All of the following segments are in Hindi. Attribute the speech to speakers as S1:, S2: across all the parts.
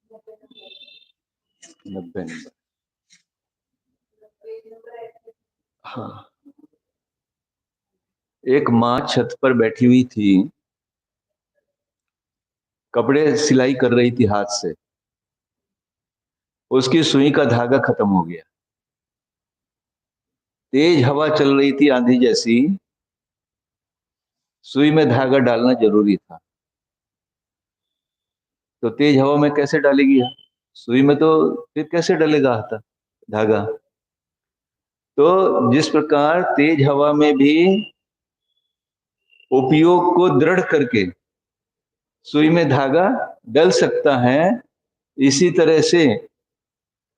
S1: 90 नंबर। हाँ, एक माँ छत पर बैठी हुई थी, कपड़े सिलाई कर रही थी हाथ से। उसकी सुई का धागा खत्म हो गया। तेज हवा चल रही थी, आंधी जैसी। सुई में धागा डालना जरूरी था, तो तेज हवा में कैसे डालेगी सुई में? तो फिर कैसे डलेगा धागा? तो जिस प्रकार तेज हवा में भी उपयोग को दृढ़ करके सुई में धागा डल सकता है, इसी तरह से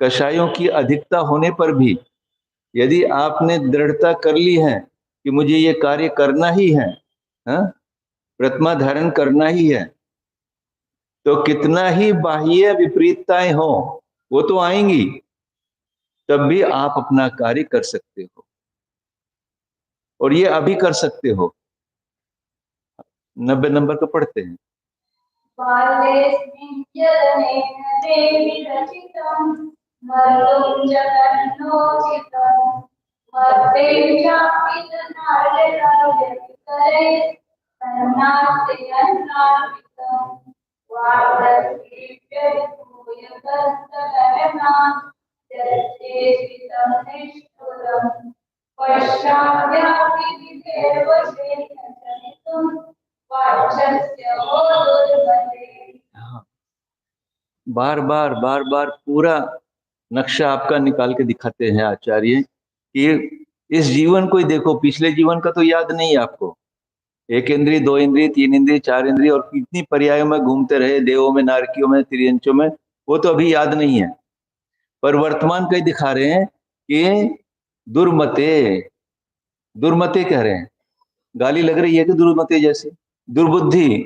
S1: कषायों की अधिकता होने पर भी यदि आपने दृढ़ता कर ली है कि मुझे ये कार्य करना ही है, प्रतिमा धारण करना ही है, तो कितना ही बाह्य विपरीतताएं हो वो तो आएंगी, तब भी आप अपना कार्य कर सकते हो, और ये अभी कर सकते हो। 90 नंबर को पढ़ते हैं। बार बार पूरा नक्शा आपका निकाल के दिखाते हैं आचार्य कि इस जीवन को ही देखो, पिछले जीवन का तो याद नहीं है आपको। 1 इंद्रिय, 2 इंद्रिय, 3 इंद्रिय, 4 इंद्रिय, और कितनी पर्यायों में घूमते रहे, देवों में, नारकियों में, त्रियंचों में, वो तो अभी याद नहीं है। पर वर्तमान कई दिखा रहे हैं कि दुर्मते, दुर्मते कह रहे हैं। गाली लग रही है कि दुर्मते जैसे? दुर्बुद्धि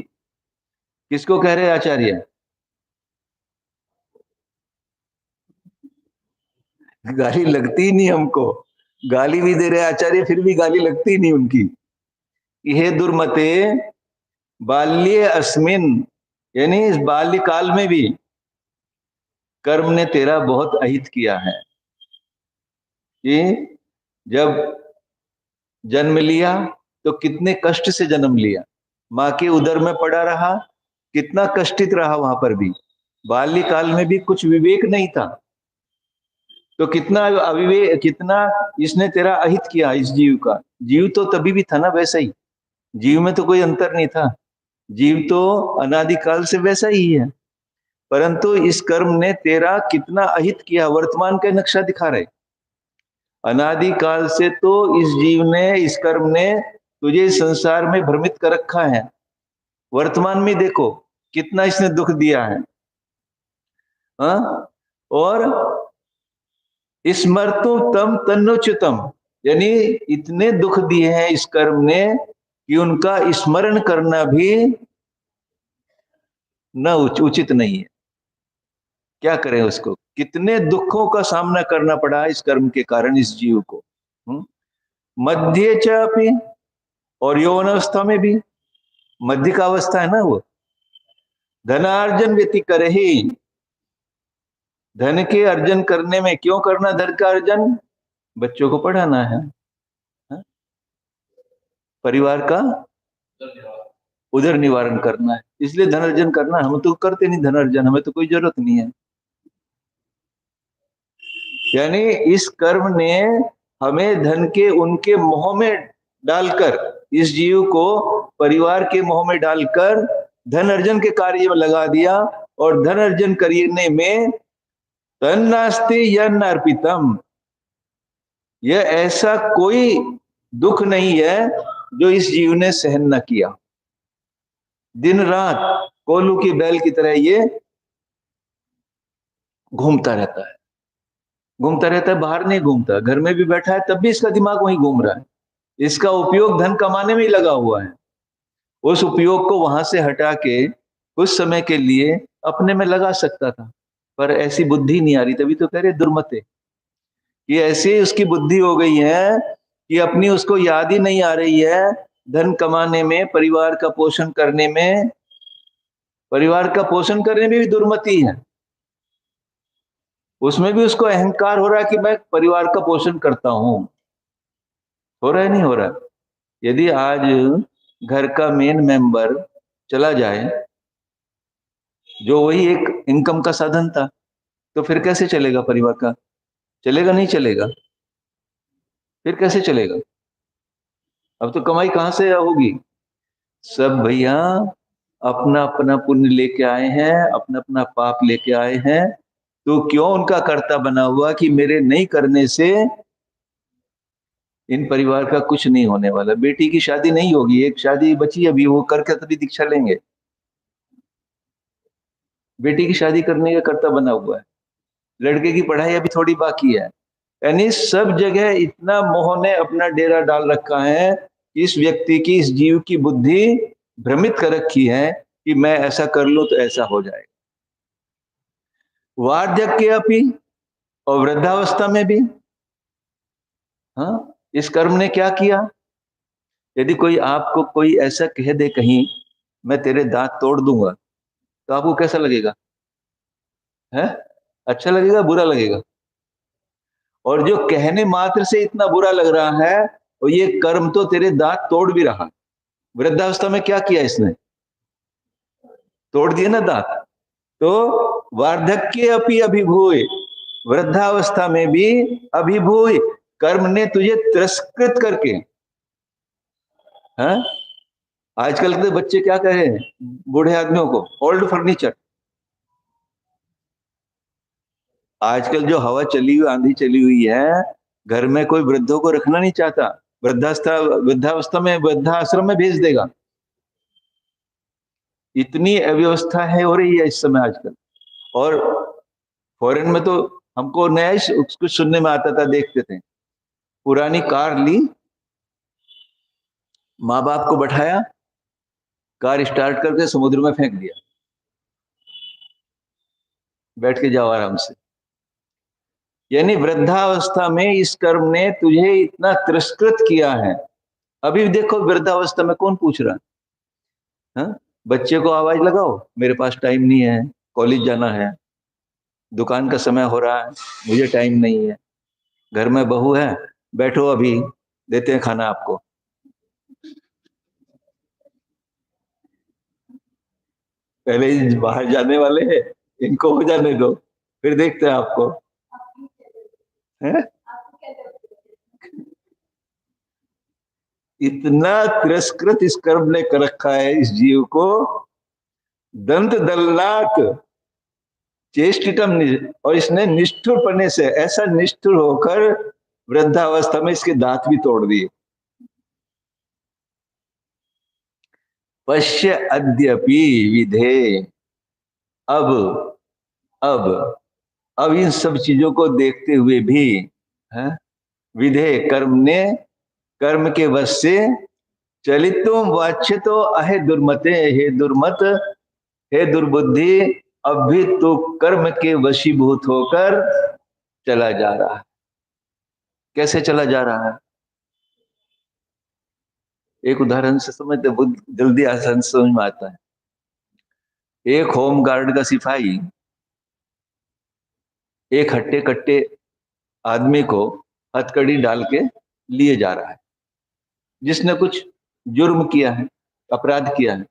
S1: किसको कह रहे हैं आचार्य? गाली लगती नहीं हमको, गाली भी दे रहे आचार्य, फिर भी गाली लगती नहीं उनकी। हे दुर्मते बाल्ये अस्मिन, यानी इस बाल्यकाल में भी कर्म ने तेरा बहुत अहित किया है। कि जब जन्म लिया तो कितने कष्ट से जन्म लिया, माँ के उदर में पड़ा रहा, कितना कष्टित रहा वहां पर भी। बाल्यकाल में भी कुछ विवेक नहीं था, तो कितना अविवेक, कितना इसने तेरा अहित किया इस जीव का। जीव तो तभी भी था ना वैसा ही, जीव में तो कोई अंतर नहीं था, जीव तो अनादिकाल से वैसा ही है, परंतु इस कर्म ने तेरा कितना अहित किया। वर्तमान का नक्शा दिखा रहे, अनादिकाल से तो इस जीव ने, इस कर्म ने तुझे संसार में भ्रमित कर रखा है। वर्तमान में देखो कितना इसने दुख दिया है। और स्मर्तो तम तन्नोच्युतम, यानी इतने दुख दिए हैं इस कर्म ने कि उनका स्मरण करना भी न उचित नहीं है। क्या करें उसको? कितने दुखों का सामना करना पड़ा इस कर्म के कारण इस जीव को। मध्य चापी, और यौन अवस्था में भी, मध्य का अवस्था है ना वो। धनार्जन व्यति करे ही, धन के अर्जन करने में, क्यों करना धन का अर्जन? बच्चों को पढ़ाना है, परिवार का उदर निवारण करना है, इसलिए धन अर्जन करना। हम तो करते नहीं धन अर्जन, हमें तो कोई जरूरत नहीं है। यानी इस कर्म ने हमें धन के उनके मोह में डालकर, इस जीव को परिवार के मोह में डालकर धन अर्जन के कार्य में लगा दिया, और धन अर्जन करने में तन्नास्ति यन्न अर्पितम, यह ऐसा कोई दुख नहीं है जो इस जीव ने सहन न किया। दिन रात कोलू की बैल की तरह ये घूमता रहता है, घूमता रहता है, बाहर नहीं घूमता, घर में भी बैठा है तब भी इसका दिमाग वहीं घूम रहा है। इसका उपयोग धन कमाने में ही लगा हुआ है। उस उपयोग को वहां से हटा के कुछ समय के लिए अपने में लगा सकता था, पर ऐसी बुद्धि नहीं आ रही। तभी तो कह रहे दुर्मते, कि ऐसी उसकी बुद्धि हो गई है कि अपनी उसको याद ही नहीं आ रही है धन कमाने में, परिवार का पोषण करने में। परिवार का पोषण करने में भी दुर्मति है। उसमें भी उसको अहंकार हो रहा है कि मैं परिवार का पोषण करता हूं। हो रहा है नहीं हो रहा? यदि आज घर का मेन मेंबर चला जाए, जो वही एक इनकम का साधन था, तो फिर कैसे चलेगा परिवार का? चलेगा नहीं चलेगा? फिर कैसे चलेगा? अब तो कमाई कहां से होगी? सब भैया अपना अपना पुण्य लेके आए हैं, अपना अपना पाप लेके आए हैं। तो क्यों उनका कर्ता बना हुआ कि मेरे नहीं करने से इन परिवार का कुछ नहीं होने वाला। बेटी की शादी नहीं होगी, एक शादी बची अभी, वो करके तभी दीक्षा लेंगे। बेटी की शादी करने का कर्ता बना हुआ है, लड़के की पढ़ाई अभी थोड़ी बाकी है। यानी सब जगह इतना मोह ने अपना डेरा डाल रखा है, इस व्यक्ति की, इस जीव की बुद्धि भ्रमित कर रखी है कि मैं ऐसा कर लूं तो ऐसा हो जाएगा। वार्धक्य अपि, और वृद्धावस्था में भी। हाँ, इस कर्म ने क्या किया? यदि कोई आपको कोई ऐसा कह दे कहीं, मैं तेरे दांत तोड़ दूंगा, तो आपको कैसा लगेगा? है? अच्छा लगेगा, बुरा लगेगा? और जो कहने मात्र से इतना बुरा लग रहा है, और ये कर्म तो तेरे दांत तोड़ भी रहा। वृद्धावस्था में क्या किया इसने? तोड़ दिए ना दांत। तो वार्धक्य अपि अभिभूय, वृद्धावस्था में भी अभिभूय, कर्म ने तुझे तिरस्कृत करके। हाँ, आजकल के बच्चे क्या कह रहे हैं बूढ़े आदमियों को? Old furniture. आजकल जो हवा चली हुई, आंधी चली हुई है, घर में कोई वृद्धों को रखना नहीं चाहता। वृद्धावस्था में वृद्धाश्रम में भेज देगा। इतनी अव्यवस्था है, हो रही है इस समय आजकल। और फॉरेन में तो हमको नया ही कुछ सुनने में आता था, देखते थे। पुरानी कार ली, माँ बाप को बैठाया, कार स्टार्ट करके समुद्र में फेंक दिया, बैठ के जाओ आराम से। यानी वृद्धावस्था में इस कर्म ने तुझे इतना तिरस्कृत किया है। अभी देखो वृद्धावस्था में कौन पूछ रहा है? हाँ? बच्चे को आवाज लगाओ, मेरे पास टाइम नहीं है, कॉलेज जाना है, दुकान का समय हो रहा है, मुझे टाइम नहीं है, घर में बहू है, बैठो अभी देते हैं खाना आपको। पहले ही बाहर जाने वाले हैं, इनको हो जाने दो, फिर देखते हैं आपको। है? इतना तिरस्कृत इस कर्म ने कर रखा है इस जीव को। दंत दल्लाक चेष्टितम, और इसने निष्ठुर पने से, ऐसा निष्ठुर होकर वृद्धावस्था में इसके दांत भी तोड़ दिए। पश्य अद्यपि विधे, अब अब अब इन सब चीजों को देखते हुए भी, है, विधे कर्म ने, कर्म के वश से, चलितुम वाच्यतो अहे दुर्मते, हे दुर्मत, हे दुर्बुद्धि, अब भी तो कर्म के वशीभूत होकर चला जा रहा है। कैसे चला जा रहा है? एक उदाहरण से समझते, जल्दी आसान समझ में आता है। एक होम गार्ड का सिपाही एक हट्टे कट्टे आदमी को हथकड़ी डाल के लिए जा रहा है, जिसने कुछ जुर्म किया है, अपराध किया है।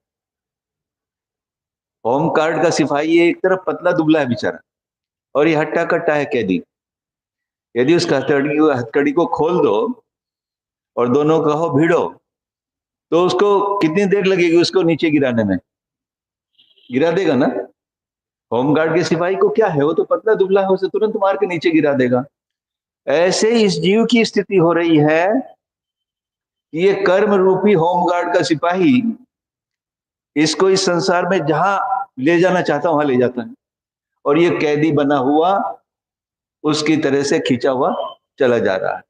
S1: होम गार्ड का सिपाही एक तरफ पतला दुबला है बेचारा, और ये हट्टा कट्टा है कैदी। यदि उसका हथकड़ी को खोल दो और दोनों कहो भिड़ो, तो उसको कितनी देर लगेगी उसको नीचे गिराने में? गिरा देगा ना? होमगार्ड के सिपाही को क्या है, वो तो पतला दुबला है, उसे तुरंत मार के नीचे गिरा देगा। ऐसे ही इस जीव की स्थिति हो रही है कि ये कर्म रूपी होमगार्ड का सिपाही इसको इस संसार में जहां ले जाना चाहता वहां ले जाता है, और ये कैदी बना हुआ उसकी तरह से खींचा हुआ चला जा रहा है।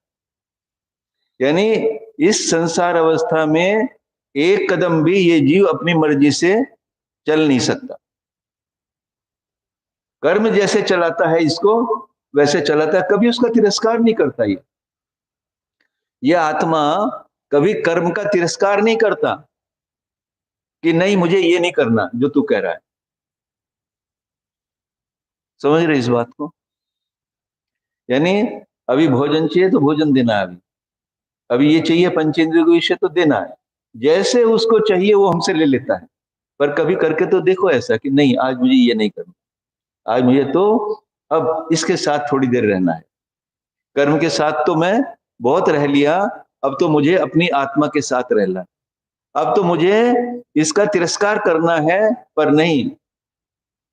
S1: यानी इस संसार अवस्था में एक कदम भी ये जीव अपनी मर्जी से चल नहीं सकता। कर्म जैसे चलाता है इसको वैसे चलाता है, कभी उसका तिरस्कार नहीं करता। ये आत्मा कभी कर्म का तिरस्कार नहीं करता कि नहीं मुझे ये नहीं करना जो तू कह रहा है। समझ रहे इस बात को? यानी अभी भोजन चाहिए तो भोजन देना है, अभी ये चाहिए पंचेंद्रिय को विषय तो देना है, जैसे उसको चाहिए वो हमसे ले लेता है। पर कभी करके तो देखो ऐसा कि नहीं आज मुझे ये नहीं करना, आज मुझे तो अब इसके साथ थोड़ी देर रहना है, कर्म के साथ तो मैं बहुत रह लिया, अब तो मुझे अपनी आत्मा के साथ रहना है, अब तो मुझे इसका तिरस्कार करना है। पर नहीं,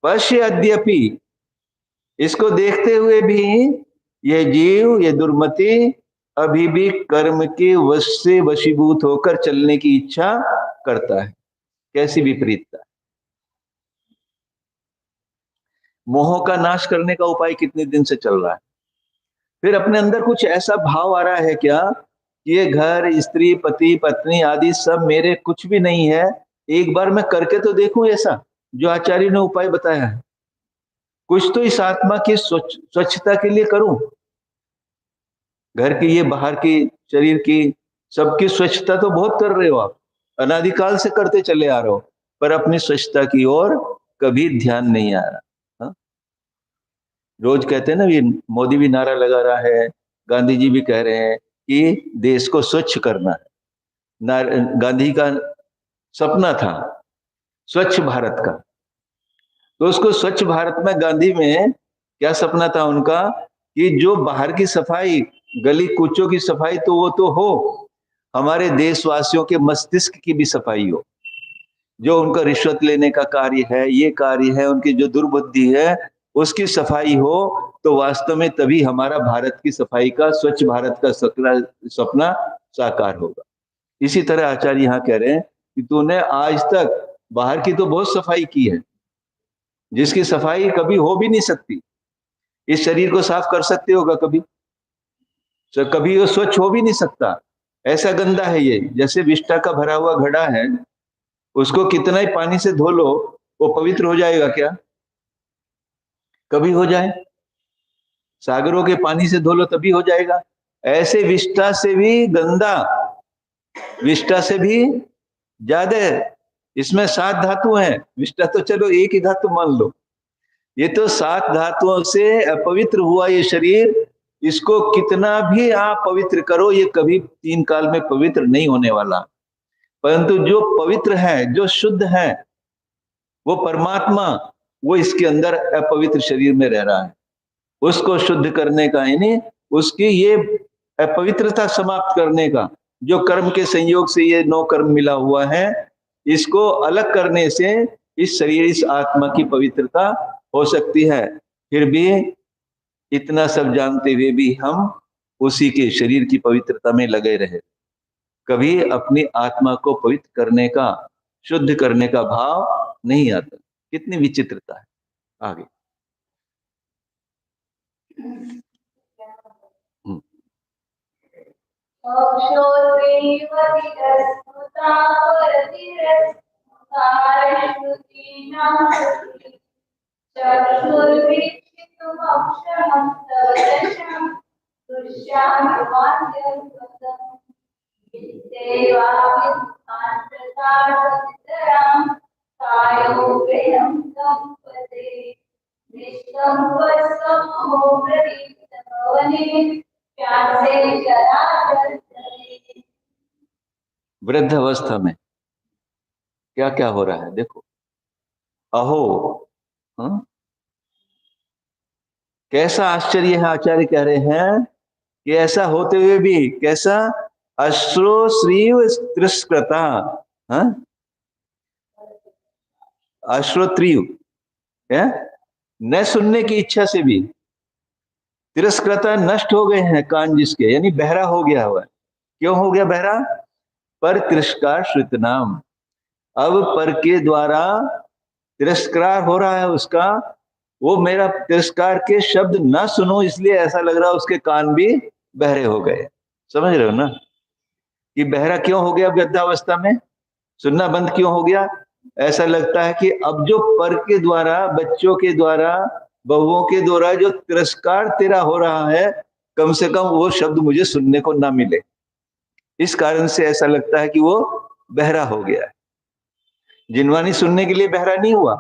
S1: पश्य अद्यपि, इसको देखते हुए भी ये जीव, ये दुर्मति अभी भी कर्म के वश से वशीभूत होकर चलने की इच्छा करता है। कैसी विपरीतता! मोह का नाश करने का उपाय कितने दिन से चल रहा है, फिर अपने अंदर कुछ ऐसा भाव आ रहा है क्या कि ये घर, स्त्री, पति, पत्नी आदि सब मेरे कुछ भी नहीं है, एक बार मैं करके तो देखूं ऐसा जो आचार्य ने उपाय बताया है, कुछ तो इस आत्मा की स्वच्छता के लिए करूं। घर की, ये बाहर की, शरीर की, सबकी स्वच्छता तो बहुत कर रहे हो आप, अनादिकाल से करते चले आ रहे हो, पर अपनी स्वच्छता की ओर कभी ध्यान नहीं आ रहा। हा? रोज कहते हैं ना, ये मोदी भी नारा लगा रहा है, गांधी जी भी कह रहे हैं कि देश को स्वच्छ करना है। गांधी का सपना था स्वच्छ भारत का, तो उसको स्वच्छ भारत में गांधी में क्या सपना था उनका कि जो बाहर की सफाई, गली कूचों की सफाई तो वो तो हो, हमारे देशवासियों के मस्तिष्क की भी सफाई हो। जो उनका रिश्वत लेने का कार्य है, ये कार्य है, उनकी जो दुर्बुद्धि है उसकी सफाई हो, तो वास्तव में तभी हमारा भारत की सफाई का, स्वच्छ भारत का सपना साकार होगा। इसी तरह आचार्य यहाँ कह रहे हैं कि तूने आज तक बाहर की तो बहुत सफाई की है, जिसकी सफाई कभी हो भी नहीं सकती। इस शरीर को साफ कर सकते होगा कभी? तो कभी वो स्वच्छ हो भी नहीं सकता, ऐसा गंदा है ये। जैसे विष्ठा का भरा हुआ घड़ा है, उसको कितना ही पानी से धो लो वो पवित्र हो जाएगा क्या? कभी हो जाए? सागरों के पानी से धो लो तभी हो जाएगा। ऐसे विष्ठा से भी गंदा, विष्ठा से भी ज्यादा, इसमें 7 धातु हैं, विष्ठा तो चलो एक ही धातु मान लो, ये तो 7 धातुओं से अपवित्र हुआ ये शरीर, इसको कितना भी आप पवित्र करो ये कभी 3 काल में पवित्र नहीं होने वाला। परंतु जो पवित्र है, जो शुद्ध है, वो परमात्मा, वो इसके अंदर अपवित्र शरीर में रह रहा है। उसको शुद्ध करने का, यानी उसकी ये अपवित्रता समाप्त करने का, जो कर्म के संयोग से ये 9 कर्म मिला हुआ है, इसको अलग करने से इस शरीर, इस आत्मा की पवित्रता हो सकती है। फिर भी इतना सब जानते हुए भी हम उसी के शरीर की पवित्रता में लगे रहे, कभी अपनी आत्मा को पवित्र करने का, शुद्ध करने का भाव नहीं आता। कितनी विचित्रता है। आगे वृद्ध अवस्था में क्या क्या हो रहा है देखो। अहो, हाँ? कैसा आश्चर्य है, आचार्य कह रहे हैं कि ऐसा होते हुए भी कैसा, अश्रो श्रीव तिरस्कृता, अश्रोत्रीव है, न सुनने की इच्छा से भी तिरस्कृता, नष्ट हो गए हैं कान जिसके, यानी बहरा हो गया हुआ है। क्यों हो गया बहरा? पर तिरस्कार श्रुत नाम, अब पर के द्वारा तिरस्कार हो रहा है उसका, वो मेरा तिरस्कार के शब्द ना सुनो, इसलिए ऐसा लग रहा है उसके कान भी बहरे हो गए। समझ रहे हो ना कि बहरा क्यों हो गया वृद्धावस्था में, सुनना बंद क्यों हो गया? ऐसा लगता है कि अब जो पर के द्वारा, बच्चों के द्वारा, बहुओं के द्वारा जो तिरस्कार तेरा हो रहा है, कम से कम वो शब्द मुझे सुनने को ना मिले, इस कारण से ऐसा लगता है कि वो बहरा हो गया है। जिनवानी सुनने के लिए बहरा नहीं हुआ,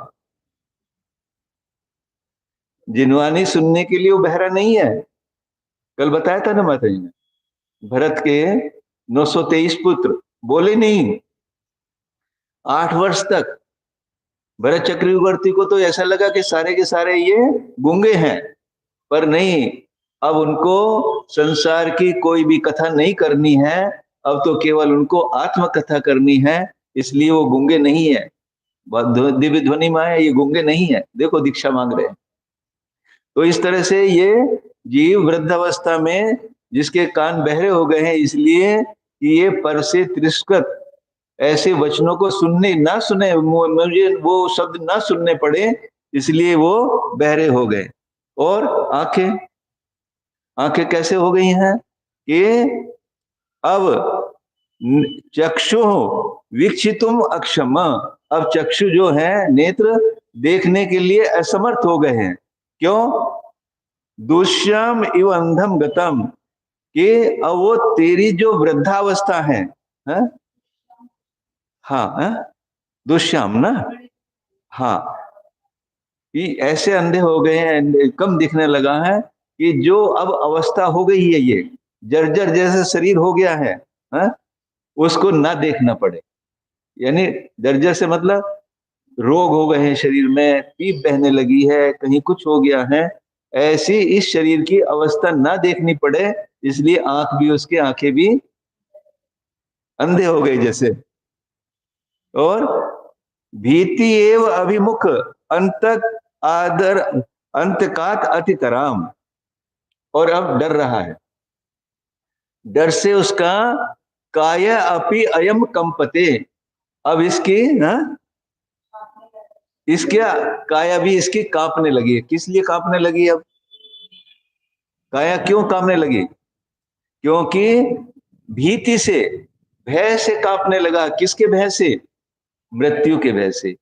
S1: जिनवानी सुनने के लिए वो बहरा नहीं है, कल बताया था ना माता जी ने, भरत के 923 पुत्र बोले नहीं 8 वर्ष तक। भरत चक्रवर्ती को तो ऐसा लगा कि सारे के सारे ये गूंगे हैं, पर नहीं, अब उनको संसार की कोई भी कथा नहीं करनी है, अब तो केवल उनको आत्मकथा करनी है, इसलिए वो गूंगे नहीं है। दिव्य ध्वनि माया ये गूंगे नहीं है, देखो दीक्षा मांग रहे हैं। तो इस तरह से ये जीव वृद्धावस्था में जिसके कान बहरे हो गए हैं, इसलिए कि ये पर से तिरस्कृत ऐसे वचनों को सुनने ना सुने, मुझे वो शब्द ना सुनने पड़े, इसलिए वो बहरे हो गए। और आंखें आंखें कैसे हो गई हैं कि अब चक्षु वीक्षितुम अक्षम, अब चक्षु जो है नेत्र देखने के लिए असमर्थ हो गए हैं। क्यों? दुष्यम इव अंधम गतम, कि अब वो तेरी जो वृद्धावस्था है, हाँ हाँ, दुष्यम ना, हाँ, कि ऐसे अंधे हो गए हैं, कम दिखने लगा है, कि जो अब अवस्था हो गई है, ये जर्जर जैसा शरीर हो गया है, हाँ? उसको ना देखना पड़े। यानी जर्जर से मतलब रोग हो गए हैं शरीर में, पीप बहने लगी है, कहीं कुछ हो गया है, ऐसी इस शरीर की अवस्था ना देखनी पड़े, इसलिए आंख भी, उसकी आंखें भी अंधे हो गए जैसे। और भीति एव अभिमुख अंतक आदर अंतकात अतितराम, और अब डर रहा है, डर से उसका काया अपि अयम कंपते, अब इसकी इसके काया भी इसकी कांपने लगी है। किस लिए कांपने लगी? अब काया क्यों कांपने लगी? क्योंकि भीति से, भय से कांपने लगा। किसके भय से? मृत्यु के भय से,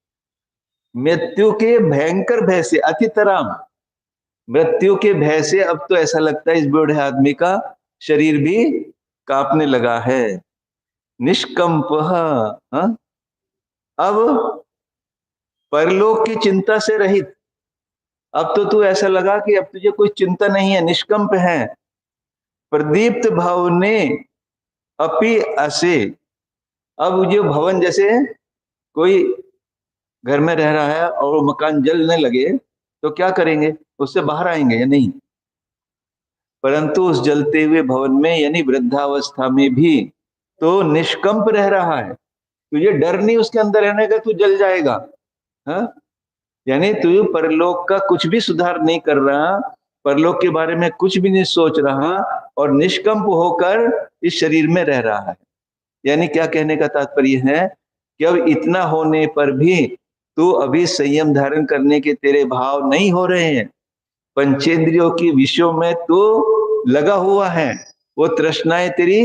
S1: मृत्यु के भयंकर भय से, अतितराम, मृत्यु के भय से अब तो ऐसा लगता है इस बूढ़े आदमी का शरीर भी कांपने लगा है। निष्कंप, अब परलोक की चिंता से रहित, अब तो तू ऐसा लगा कि अब तुझे कोई चिंता नहीं है, निष्कंप है। प्रदीप्त भाव ने अपि असे, अब जो भवन, जैसे कोई घर में रह रहा है और मकान जलने लगे तो क्या करेंगे? उससे बाहर आएंगे या नहीं? परंतु उस जलते हुए भवन में, यानी वृद्धावस्था में भी तो निष्कंप रह रहा है। तुझे डर नहीं उसके अंदर रहने का, तू जल जाएगा, हाँ? यानी तू परलोक का कुछ भी सुधार नहीं कर रहा, परलोक के बारे में कुछ भी नहीं सोच रहा, और निष्कंप होकर इस शरीर में रह रहा है। यानी क्या कहने का तात्पर्य है कि अब इतना होने पर भी तू अभी संयम धारण करने के तेरे भाव नहीं हो रहे हैं। पंचेंद्रियों की विषयों में तू लगा हुआ है, वो तृष्णाएं तेरी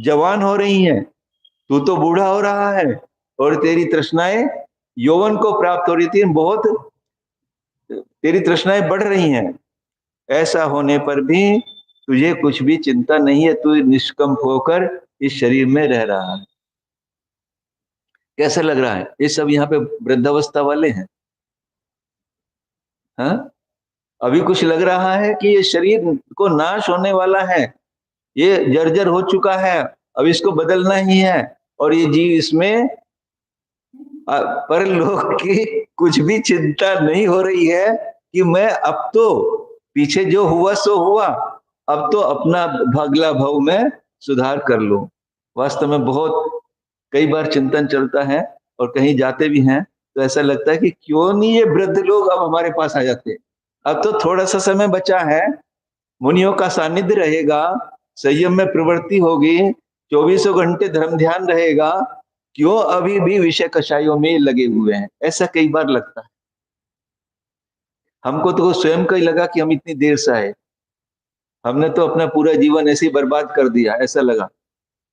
S1: जवान हो रही हैं। तू तो बूढ़ा हो रहा है और तेरी तृष्णाएं यौवन को प्राप्त हो रही थी, बहुत तेरी तृष्णाएं बढ़ रही हैं। ऐसा होने पर भी तुझे कुछ भी चिंता नहीं है, तू निष्कंप होकर इस शरीर में रह रहा है। कैसा लग रहा है? ये सब यहाँ पे वृद्धावस्था वाले हैं, हाँ? अभी कुछ लग रहा है कि ये शरीर को नाश होने वाला है, ये जर्जर हो चुका है, अब इसको बदलना ही है, और ये जीव इसमें परलोक की कुछ भी चिंता नहीं हो रही है कि मैं अब तो पीछे जो हुआ सो हुआ, अब तो अपना अगला भाव में सुधार कर लूं। वास्तव में बहुत कई बार चिंतन चलता है, और कहीं जाते भी हैं तो ऐसा लगता है कि क्यों नहीं ये वृद्ध लोग अब हमारे पास आ जाते। अब तो थोड़ा सा समय बचा है, मुनियों का सानिध्य रहेगा, संयम में प्रवृत्ति होगी, 24 घंटे धर्म ध्यान रहेगा, क्यों अभी भी विषय कषायों में लगे हुए हैं? ऐसा कई बार लगता है। हमको तो स्वयं का ही लगा कि हम इतनी देर से आए, हमने तो अपना पूरा जीवन ऐसे ही बर्बाद कर दिया। ऐसा लगा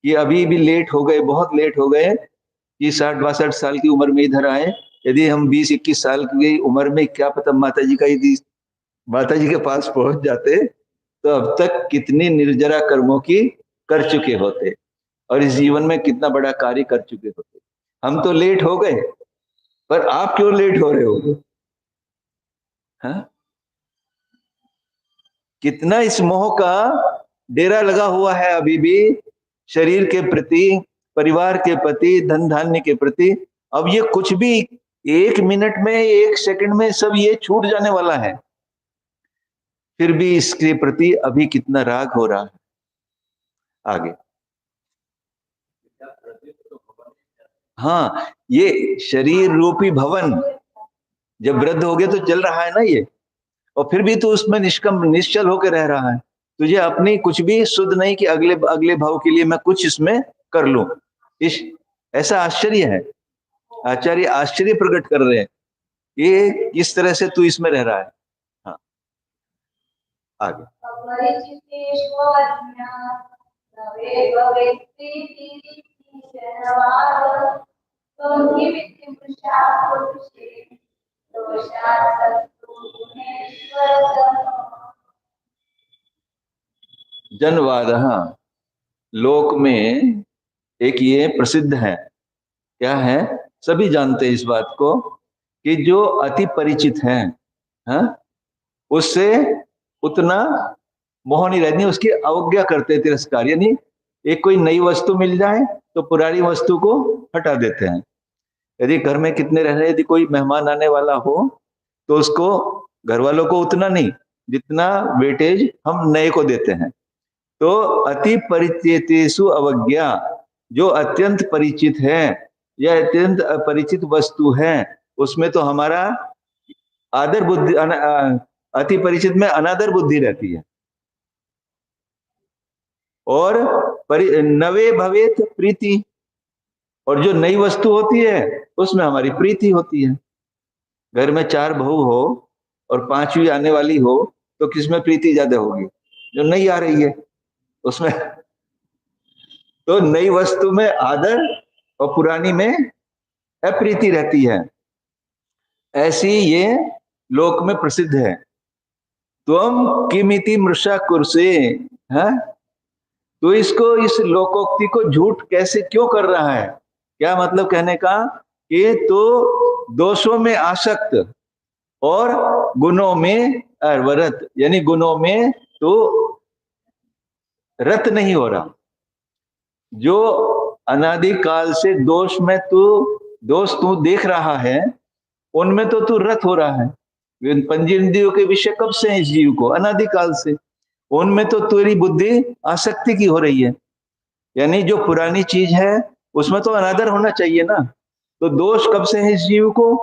S1: कि अभी भी लेट हो गए, बहुत लेट हो गए, कि 60-62 साल की उम्र में इधर आए। यदि हम 20-21 साल की उम्र में, क्या पता माता जी का, यदि माता जी के पास पहुंच जाते तो अब तक कितनी निर्जरा कर्मों की कर चुके होते, और इस जीवन में कितना बड़ा कार्य कर चुके होते। हम तो लेट हो गए, पर आप क्यों लेट हो रहे हो? हाँ? कितना इस मोह का डेरा लगा हुआ है अभी भी, शरीर के प्रति, परिवार के प्रति, धन धान्य के प्रति। अब ये कुछ भी 1 मिनट में, 1 सेकंड में सब ये छूट जाने वाला है, फिर भी इसके प्रति अभी कितना राग हो रहा है। आगे, हाँ, ये शरीर रूपी भवन जब वृद्ध हो गए तो चल रहा है ना ये, और फिर भी तो उसमें निश्चल होकर रह रहा है। तुझे अपनी कुछ भी शुद्ध नहीं कि अगले अगले भाव के लिए मैं कुछ इसमें कर लूं। इस ऐसा आश्चर्य है, आचार्य आश्चर्य प्रकट कर रहे हैं, ये किस तरह से तू इसमें रह रहा है। हाँ, आगे, जनवाद, हाँ, लोक में एक ये प्रसिद्ध है, क्या है, सभी जानते हैं इस बात को, कि जो अति परिचित है, हाँ, उससे उतना मोह नहीं रहती, उसकी अवज्ञा करते, तिरस्कार। यानी एक कोई नई वस्तु मिल जाए तो पुरानी वस्तु को हटा देते हैं। यदि घर में कितने रह रहे, यदि कोई मेहमान आने वाला हो तो उसको, घर वालों को उतना नहीं जितना वेटेज हम नए को देते हैं। तो अति परिचितेषु अवज्ञा, जो अत्यंत परिचित है या अत्यंत अपरिचित वस्तु है उसमें तो हमारा आदर बुद्धि, अति परिचित में अनादर बुद्धि रहती है। और नवे भवेत प्रीति, और जो नई वस्तु होती है उसमें हमारी प्रीति होती है। घर में 4 बहू हो और 5वीं आने वाली हो तो किसमें प्रीति ज्यादा होगी? जो नई आ रही है उसमें। तो नई वस्तु में आदर और पुरानी में अप्रीति रहती है। ऐसी ये लोक में प्रसिद्ध है। त्वम किमिति मृषा कुर्से, है, तो इसको, इस लोकोक्ति को झूठ कैसे क्यों कर रहा है? क्या मतलब कहने का, कि तो दोषों में आसक्त और गुणों में अवरत, यानी गुणों में तो रत नहीं हो रहा। जो अनादिकाल से दोष में दोष तू देख रहा है, उनमें तो तू रत हो रहा है। पंचेंद्रियों के विषय कब से है इस जीव को? अनादिकाल से। उनमें तो तेरी बुद्धि आसक्ति की हो रही है, यानी जो पुरानी चीज है उसमें तो अनादर होना चाहिए ना। तो दोष कब से है इस जीव को?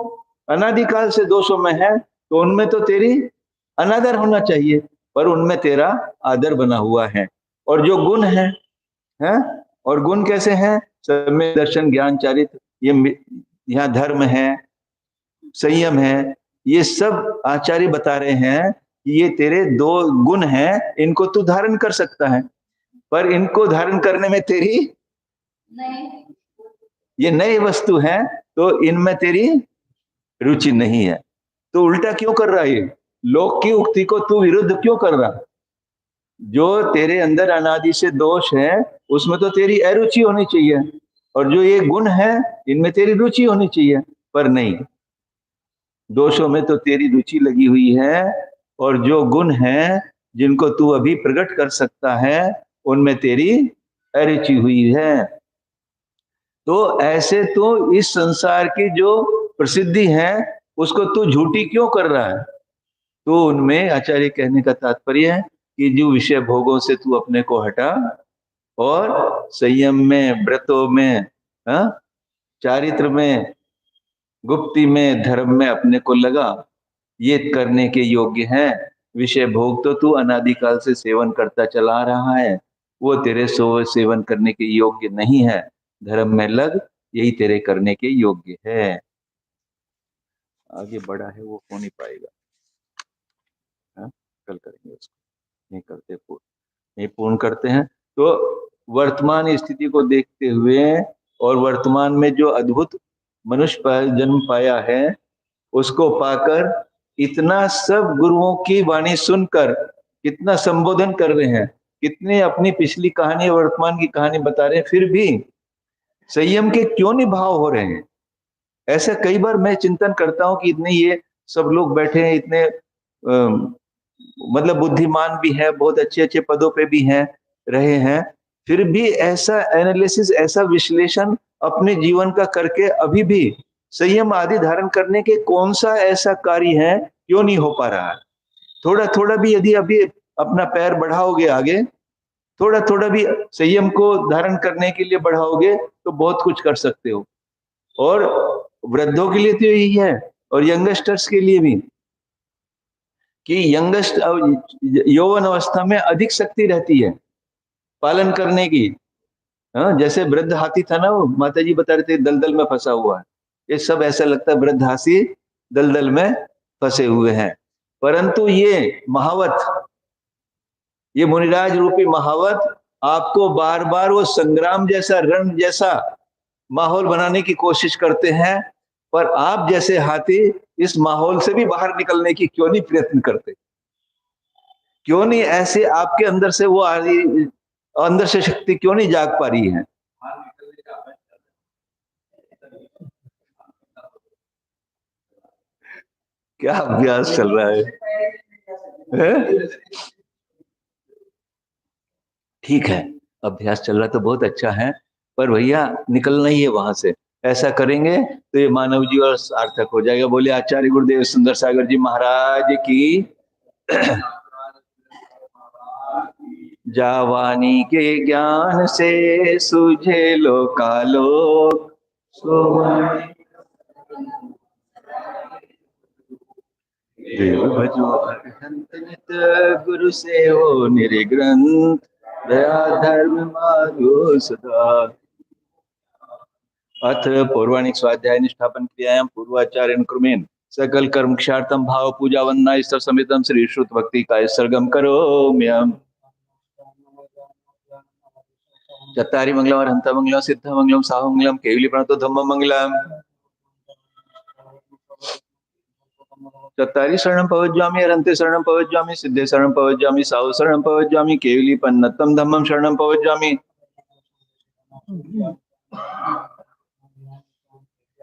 S1: अनादिकाल से दोषों में है, तो उनमें तो तेरी अनादर होना चाहिए, पर उनमें तेरा आदर बना हुआ है। और जो गुण है, और गुण कैसे हैं? सम्यक दर्शन, ज्ञान, चारित्र, ये यहाँ धर्म है, संयम है, ये सब आचार्य बता रहे हैं कि ये तेरे 2 गुण हैं, इनको तू धारण कर सकता है, पर इनको धारण करने में तेरी नहीं, ये नई वस्तु है तो इनमें तेरी रुचि नहीं है। तो उल्टा क्यों कर रहा है? लोक की उक्ति को तू विरुद्ध क्यों कर रहा? जो तेरे अंदर अनादि से दोष है उसमें तो तेरी अरुचि होनी चाहिए, और जो ये गुण है इनमें तेरी रुचि होनी चाहिए, पर नहीं, दोषों में तो तेरी रुचि लगी हुई है, और जो गुण है जिनको तू अभी प्रकट कर सकता है उनमें तेरी अरुचि हुई है। तो ऐसे तो इस संसार की जो प्रसिद्धि है उसको तू झूठी क्यों कर रहा है? तो उनमें आचार्य कहने का तात्पर्य है कि जो विषय भोगों से तू अपने को हटा और संयम में, व्रतों में, चारित्र में, गुप्ति में, धर्म में अपने को लगा, ये करने के योग्य है। विषय भोग तो तू अनादिकाल से सेवन करता चला रहा है, वो तेरे सेवन करने के योग्य नहीं है। धर्म में लग, यही तेरे करने के योग्य है। आगे बढ़ा है वो हो नहीं पाएगा, कल करेंगे उसको, नहीं करते पूर्ण करते हैं। तो वर्तमान स्थिति को देखते हुए और वर्तमान में जो अद्भुत मनुष्य जन्म पाया है उसको पाकर इतना सब गुरुओं की वाणी सुनकर कितना संबोधन कर रहे हैं, कितने अपनी पिछली कहानी, वर्तमान की कहानी बता रहे हैं, फिर भी संयम के क्यों निभाव हो रहे हैं? ऐसा कई बार मैं चिंतन करता हूं कि इतने ये सब लोग बैठे हैं, इतने मतलब बुद्धिमान भी है, बहुत अच्छे अच्छे पदों पे भी हैं, रहे हैं, फिर भी ऐसा एनालिसिस, ऐसा विश्लेषण अपने जीवन का करके अभी भी संयम आदि धारण करने के कौन सा ऐसा कार्य है क्यों नहीं हो पा रहा है? थोड़ा थोड़ा भी यदि अभी अपना पैर बढ़ाओगे आगे, थोड़ा थोड़ा भी संयम को धारण करने के लिए बढ़ाओगे तो बहुत कुछ कर सकते हो। और वृद्धों के लिए तो यही है, और यंगस्टर्स के लिए भी, कि यंगस्ट यौवन अवस्था में अधिक शक्ति रहती है पालन करने की। हाँ, जैसे वृद्ध हाथी था ना, वो माता जी बता रहे थे दलदल में फंसा हुआ है, ये सब ऐसा लगता है वृद्ध हाथी दलदल में फंसे हुए हैं। परंतु ये महावत, ये मुनिराज रूपी महावत आपको बार बार वो संग्राम जैसा, रण जैसा माहौल बनाने की कोशिश करते हैं, पर आप जैसे हाथी इस माहौल से भी बाहर निकलने की क्यों नहीं प्रयत्न करते? क्यों नहीं ऐसे आपके अंदर से वो अंदर से शक्ति क्यों नहीं जाग पा रही है? क्या अभ्यास चल रहा है? ठीक है, अभ्यास चल रहा तो बहुत अच्छा है, पर भैया निकलना ही है वहां से। ऐसा करेंगे तो ये मानव जीवन सार्थक हो जाएगा। बोले आचार्य गुरुदेव सुंदर सागर जी महाराज की। जावानी के ज्ञान से सूझे लोकालोक, देव भजो अरहंत नित, गुरु से हो निर्ग्रंथ, दया धर्म मार्गो सदा। अथ पौर्वाणिक स्वाध्याय निष्ठापन क्रियायां पूर्वाचार्य क्रमेण सकल कर्म क्षार्थम भाव पूजा वंदना स्तर समेतम श्री श्रुत भक्ति का सर्गम करो म्यम। चत्तारि मंगलम अरहंत मंगलम सिद्ध मंगलम साहु मंगलम केवली प्रणतो धम्म मंगलम। चत्तारि शरणं पवज्जामि अरहंते शरणं पवज्जामि सिद्धे शरणं पवज्जामि साहु शरणं पवज्जामि केवली पन्नतम धम्मं शरणं पवज्जामि।